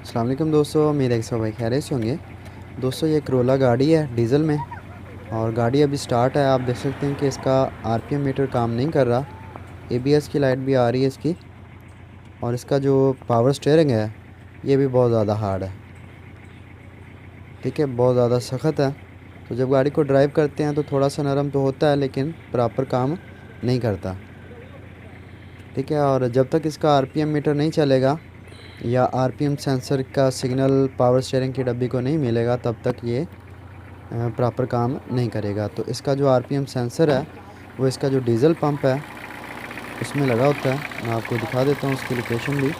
अस्सलाम वालेकुम दोस्तों, मेरे एक सब भाई खैरियत से होंगे। दोस्तों ये करोला गाड़ी है डीज़ल में, और गाड़ी अभी स्टार्ट है। आप देख सकते हैं कि इसका आरपीएम मीटर काम नहीं कर रहा। एबीएस की लाइट भी आ रही है इसकी, और इसका जो पावर स्टीयरिंग है ये भी बहुत ज़्यादा हार्ड है। ठीक है, बहुत ज़्यादा सख्त है। तो जब गाड़ी को ड्राइव करते हैं तो थोड़ा सा नरम तो होता है, लेकिन प्रॉपर काम नहीं करता। ठीक है, और जब तक इसका आरपीएम मीटर नहीं चलेगा या आरपीएम सेंसर का सिग्नल पावर स्टीयरिंग की डब्बी को नहीं मिलेगा, तब तक ये प्रॉपर काम नहीं करेगा। तो इसका जो आरपीएम सेंसर है वो इसका जो डीज़ल पंप है उसमें लगा होता है। मैं आपको दिखा देता हूँ उसकी लोकेशन भी।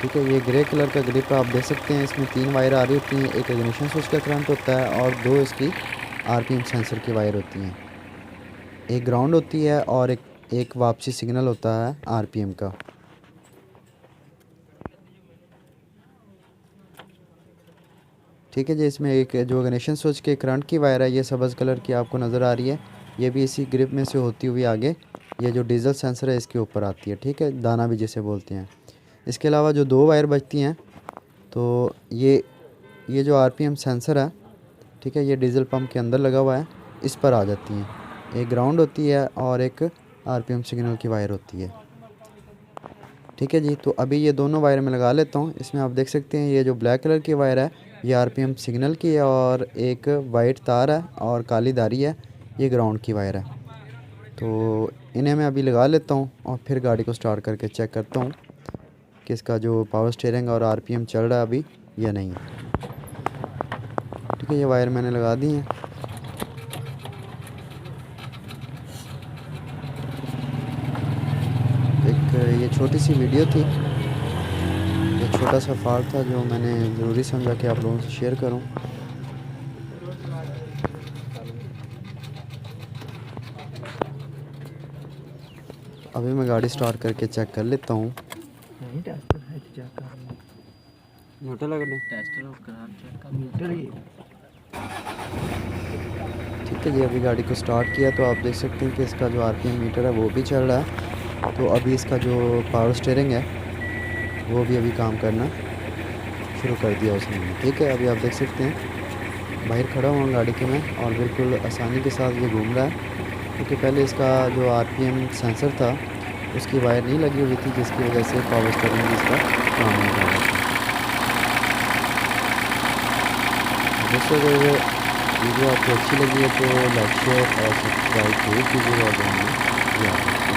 ठीक है, ये ग्रे कलर का ग्रिप आप देख सकते हैं। इसमें 3 वायर आ रही होती हैं, एक इग्निशन स्विच का करंट होता है और 2 इसकी आरपीएम सेंसर की वायर होती हैं। एक ग्राउंड होती है और एक वापसी सिग्नल होता है आरपीएम का। ठीक है जी, इसमें एक जो इग्निशन स्विच के करंट की वायर है ये सब्ज़ कलर की आपको नज़र आ रही है। ये भी इसी ग्रिप में से होती हुई आगे ये जो डीज़ल सेंसर है इसके ऊपर आती है। ठीक है, दाना भी जिसे बोलते हैं। इसके अलावा जो 2 वायर बचती हैं, तो ये जो आरपीएम सेंसर है, ठीक है, ये डीज़ल पंप के अंदर लगा हुआ है, इस पर आ जाती हैं। एक ग्राउंड होती है और एक आरपीएम सिग्नल की वायर होती है। ठीक है जी, तो अभी ये दोनों वायर मैं लगा लेता हूँ। इसमें आप देख सकते हैं ये जो ब्लैक कलर की वायर है ये आरपीएम सिग्नल की है, और एक वाइट तार है और काली धारी है, ये ग्राउंड की वायर है। तो इन्हें मैं अभी लगा लेता हूँ और फिर गाड़ी को स्टार्ट करके चेक करता हूँ कि इसका जो पावर स्टीयरिंग और आरपीएम चल रहा है अभी या नहीं। ठीक है, ये वायर मैंने लगा दी है। एक ये छोटी सी वीडियो थी, एक छोटा सा फॉल्ट था जो मैंने ज़रूरी समझा कि आप लोगों से शेयर करूं। अभी मैं गाड़ी स्टार्ट करके चेक कर लेता हूं। नहीं टेस्टर है तो चेक कर झूठा लग रहा है। टेस्टर और करा चेक कर मीटर ही ठीक है जी, अभी गाड़ी को स्टार्ट किया तो आप देख सकते हैं कि इसका जो आरपीएम मीटर है वो भी चल रहा है। तो अभी इसका जो पावर स्टीयरिंग है वो भी अभी काम करना शुरू कर दिया उसने। ठीक है, अभी आप देख सकते हैं बाहर खड़ा हुआ गाड़ी के मैं, और बिल्कुल आसानी के साथ ये घूम रहा है, क्योंकि पहले इसका जो आरपीएम सेंसर था उसकी वायर नहीं लगी हुई थी, जिसकी वजह से पावर स्टीयरिंग इसका काम नहीं कर रहा था। दोस्तों अगर वीडियो आपको अच्छी लगी है तो लाइक शेयर और सब्सक्राइब जरूर कीजिएगा।